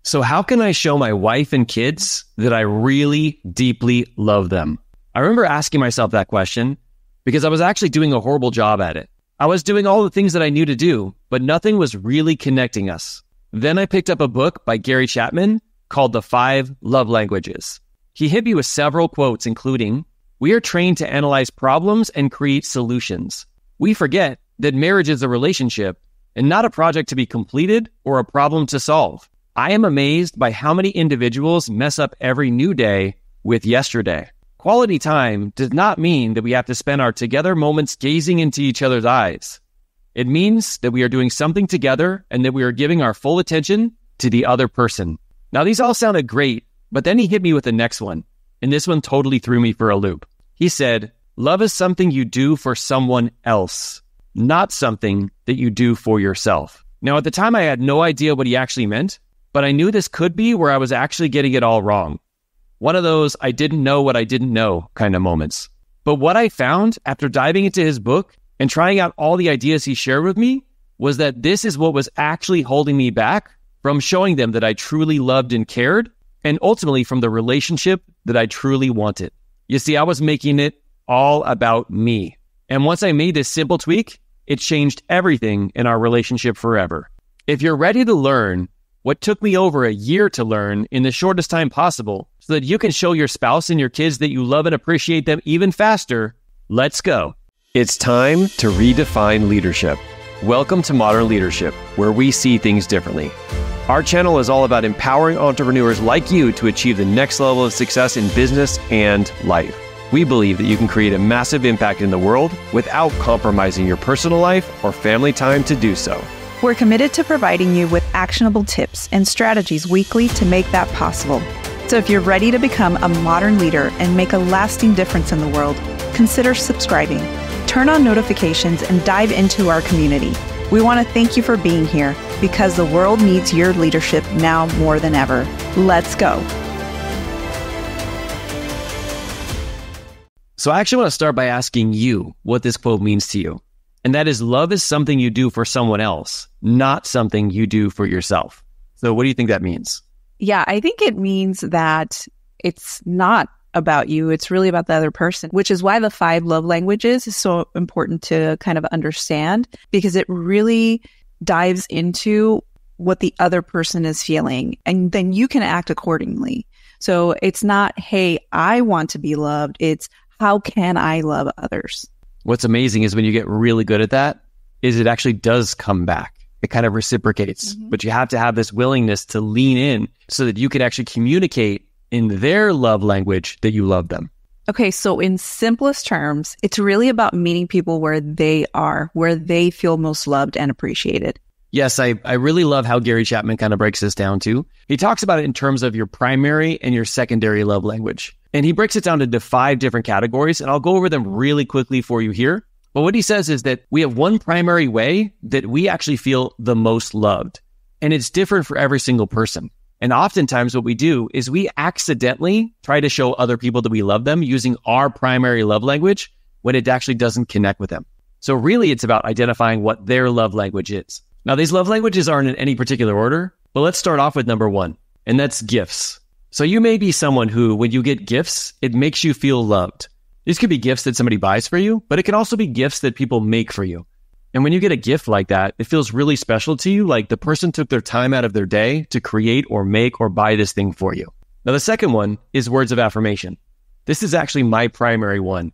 So how can I show my wife and kids that I really deeply love them? I remember asking myself that question because I was actually doing a horrible job at it. I was doing all the things that I knew to do, but nothing was really connecting us. Then I picked up a book by Gary Chapman called The 5 Love Languages. He hit me with several quotes, including, "We are trained to analyze problems and create solutions. We forget that marriage is a relationship and not a project to be completed or a problem to solve. I am amazed by how many individuals mess up every new day with yesterday." Quality time does not mean that we have to spend our together moments gazing into each other's eyes. It means that we are doing something together and that we are giving our full attention to the other person. Now, these all sounded great, but then he hit me with the next one, and this one totally threw me for a loop. He said, "Love is something you do for someone else, not something that you do for yourself." Now, at the time, I had no idea what he actually meant, but I knew this could be where I was actually getting it all wrong. One of those I didn't know what I didn't know kind of moments. But what I found after diving into his book and trying out all the ideas he shared with me was that this is what was actually holding me back from showing them that I truly loved and cared, and ultimately from the relationship that I truly wanted. You see, I was making it all about me. And once I made this simple tweak, it changed everything in our relationship forever. If you're ready to learn what took me over a year to learn in the shortest time possible so that you can show your spouse and your kids that you love and appreciate them even faster, let's go. It's time to redefine leadership. Welcome to Modern Leadership, where we see things differently. Our channel is all about empowering entrepreneurs like you to achieve the next level of success in business and life. We believe that you can create a massive impact in the world without compromising your personal life or family time to do so. We're committed to providing you with actionable tips and strategies weekly to make that possible. So if you're ready to become a modern leader and make a lasting difference in the world, consider subscribing. Turn on notifications and dive into our community. We want to thank you for being here because the world needs your leadership now more than ever. Let's go. So I actually want to start by asking you what this quote means to you. And that is, love is something you do for someone else, not something you do for yourself. So what do you think that means? Yeah, I think it means that it's not about you. It's really about the other person, which is why the 5 love languages is so important to kind of understand, because it really dives into what the other person is feeling, and then you can act accordingly. So it's not, hey, I want to be loved. It's, how can I love others? What's amazing is when you get really good at that, is it actually does come back. It kind of reciprocates, but you have to have this willingness to lean in so that you can actually communicate in their love language that you love them. Okay, so in simplest terms, it's really about meeting people where they are, where they feel most loved and appreciated. Yes, I really love how Gary Chapman kind of breaks this down too. He talks about it in terms of your primary and your secondary love language. And he breaks it down into 5 different categories, and I'll go over them really quickly for you here. But what he says is that we have one primary way that we actually feel the most loved, and it's different for every single person. And oftentimes what we do is we accidentally try to show other people that we love them using our primary love language when it actually doesn't connect with them. So really it's about identifying what their love language is. Now, these love languages aren't in any particular order, but let's start off with number 1, and that's gifts. So you may be someone who, when you get gifts, it makes you feel loved. These could be gifts that somebody buys for you, but it can also be gifts that people make for you. And when you get a gift like that, it feels really special to you, like the person took their time out of their day to create or make or buy this thing for you. Now, the second one is words of affirmation. This is actually my primary one.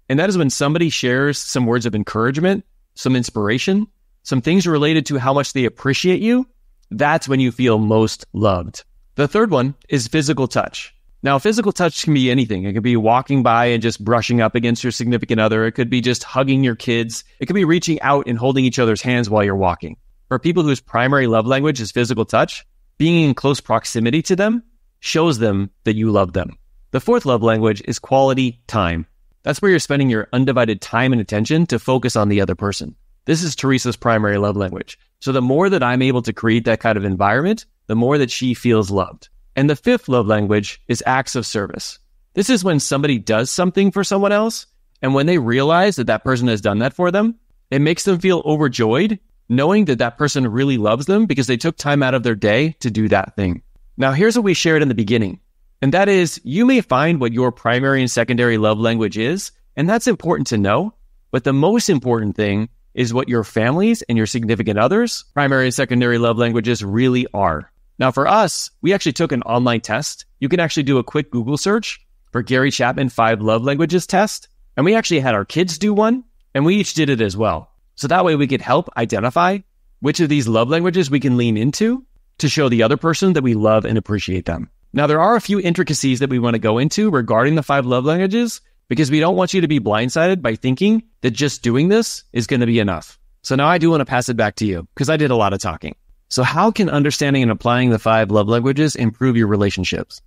And that is when somebody shares some words of encouragement, some inspiration, some things related to how much they appreciate you. That's when you feel most loved. The third one is physical touch. Now, physical touch can be anything. It could be walking by and just brushing up against your significant other. It could be just hugging your kids. It could be reaching out and holding each other's hands while you're walking. For people whose primary love language is physical touch, being in close proximity to them shows them that you love them. The fourth love language is quality time. That's where you're spending your undivided time and attention to focus on the other person. This is Teresa's primary love language. So the more that I'm able to create that kind of environment, the more that she feels loved. And the fifth love language is acts of service. This is when somebody does something for someone else, and when they realize that that person has done that for them, it makes them feel overjoyed, knowing that that person really loves them because they took time out of their day to do that thing. Now, here's what we shared in the beginning, and that is you may find what your primary and secondary love language is, and that's important to know. But the most important thing is what your families and your significant others' primary and secondary love languages really are. Now, for us, we actually took an online test. You can actually do a quick Google search for Gary Chapman 5 Love Languages test. And we actually had our kids do one, and we each did it as well. So that way we could help identify which of these love languages we can lean into to show the other person that we love and appreciate them. Now, there are a few intricacies that we want to go into regarding the 5 love languages because we don't want you to be blindsided by thinking that just doing this is going to be enough. So now I do want to pass it back to you because I did a lot of talking. So how can understanding and applying the 5 love languages improve your relationships?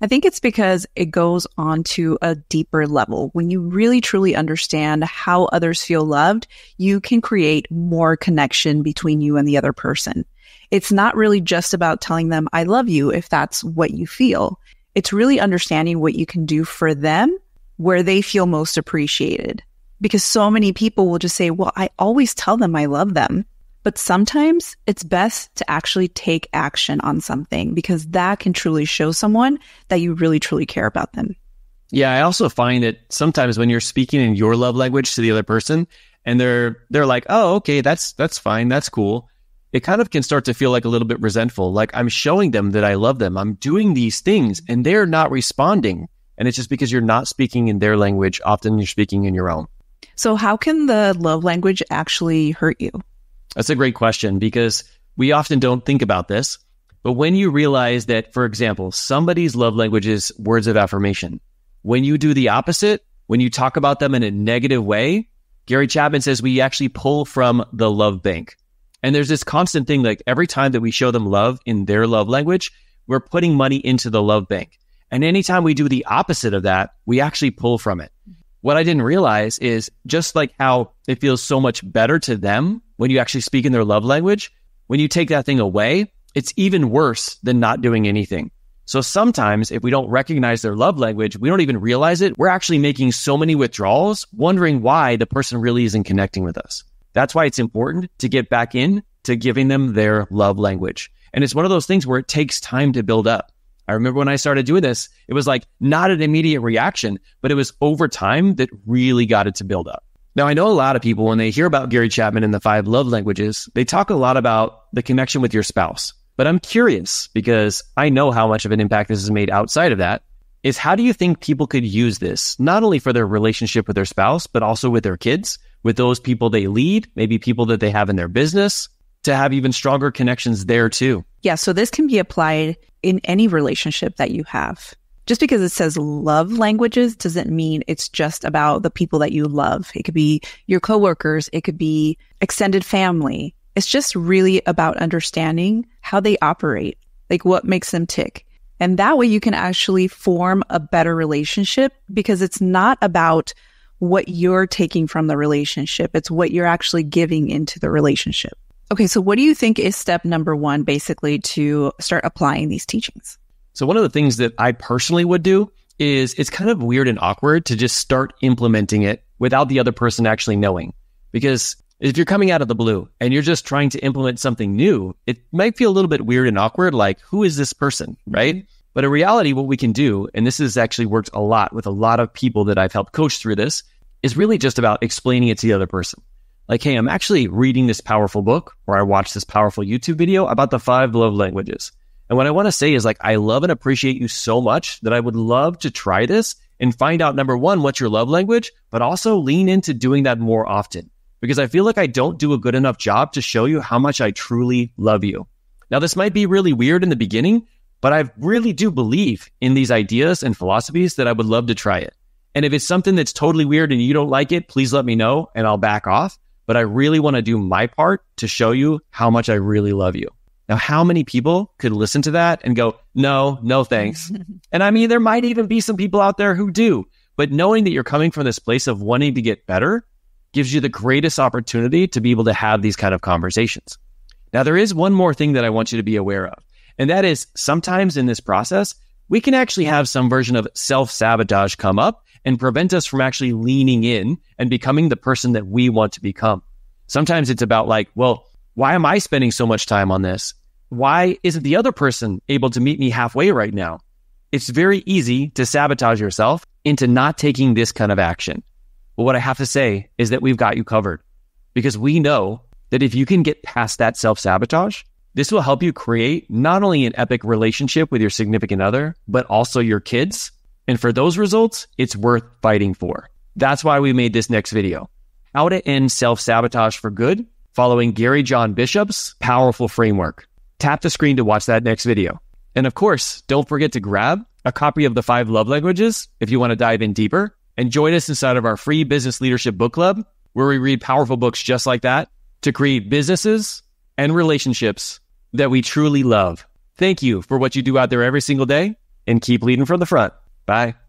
I think it's because it goes on to a deeper level. When you really truly understand how others feel loved, you can create more connection between you and the other person. It's not really just about telling them, I love you, if that's what you feel. It's really understanding what you can do for them where they feel most appreciated. Because so many people will just say, well, I always tell them I love them. But sometimes it's best to actually take action on something because that can truly show someone that you really, truly care about them. Yeah, I also find that sometimes when you're speaking in your love language to the other person and they're like, oh, okay, that's fine. That's cool. It kind of can start to feel like a little bit resentful. Like I'm showing them that I love them. I'm doing these things and they're not responding. And it's just because you're not speaking in their language. Often you're speaking in your own. So how can the love language actually hurt you? That's a great question because we often don't think about this. But when you realize that, for example, somebody's love language is words of affirmation, when you do the opposite, when you talk about them in a negative way, Gary Chapman says we actually pull from the love bank. And there's this constant thing, like every time that we show them love in their love language, we're putting money into the love bank. And anytime we do the opposite of that, we actually pull from it. What I didn't realize is just like how it feels so much better to them when you actually speak in their love language, when you take that thing away, it's even worse than not doing anything. So sometimes if we don't recognize their love language, we don't even realize it. We're actually making so many withdrawals, wondering why the person really isn't connecting with us. That's why it's important to get back in to giving them their love language. And it's one of those things where it takes time to build up. I remember when I started doing this, it was like not an immediate reaction, but it was over time that really got it to build up. Now, I know a lot of people, when they hear about Gary Chapman and the 5 love languages, they talk a lot about the connection with your spouse. But I'm curious, because I know how much of an impact this has made outside of that, is how do you think people could use this, not only for their relationship with their spouse, but also with their kids, with those people they lead, maybe people that they have in their business, to have even stronger connections there too? Yeah, so this can be applied in any relationship that you have. Just because it says love languages doesn't mean it's just about the people that you love. It could be your coworkers. It could be extended family. It's just really about understanding how they operate, like what makes them tick. And that way you can actually form a better relationship because it's not about what you're taking from the relationship. It's what you're actually giving into the relationship. Okay, so what do you think is step number 1, basically, to start applying these teachings? So one of the things that I personally would do is it's kind of weird and awkward to just start implementing it without the other person actually knowing. Because if you're coming out of the blue and you're just trying to implement something new, it might feel a little bit weird and awkward, like, who is this person, right? But in reality, what we can do, and this has actually worked a lot with a lot of people that I've helped coach through this, is really just about explaining it to the other person. Like, hey, I'm actually reading this powerful book, or I watched this powerful YouTube video about the 5 love languages. And what I want to say is, like, I love and appreciate you so much that I would love to try this and find out, number 1, what's your love language, but also lean into doing that more often. Because I feel like I don't do a good enough job to show you how much I truly love you. Now, this might be really weird in the beginning, but I really do believe in these ideas and philosophies that I would love to try it. And if it's something that's totally weird and you don't like it, please let me know and I'll back off. But I really want to do my part to show you how much I really love you. Now, how many people could listen to that and go, no, thanks. And I mean, there might even be some people out there who do, but knowing that you're coming from this place of wanting to get better gives you the greatest opportunity to be able to have these kind of conversations. Now, there is one more thing that I want you to be aware of, and that is sometimes in this process, we can actually have some version of self-sabotage come up and prevent us from actually leaning in and becoming the person that we want to become. Sometimes it's about like, well, why am I spending so much time on this? why isn't the other person able to meet me halfway right now? It's very easy to sabotage yourself into not taking this kind of action. But what I have to say is that we've got you covered, because we know that if you can get past that self-sabotage, this will help you create not only an epic relationship with your significant other, but also your kids. And for those results, it's worth fighting for. That's why we made this next video. How to end self-sabotage for good, following Gary John Bishop's powerful framework. Tap the screen to watch that next video. And of course, don't forget to grab a copy of the 5 Love Languages if you want to dive in deeper, and join us inside of our free business leadership book club, where we read powerful books just like that to create businesses and relationships that we truly love. Thank you for what you do out there every single day, and keep leading from the front. Bye.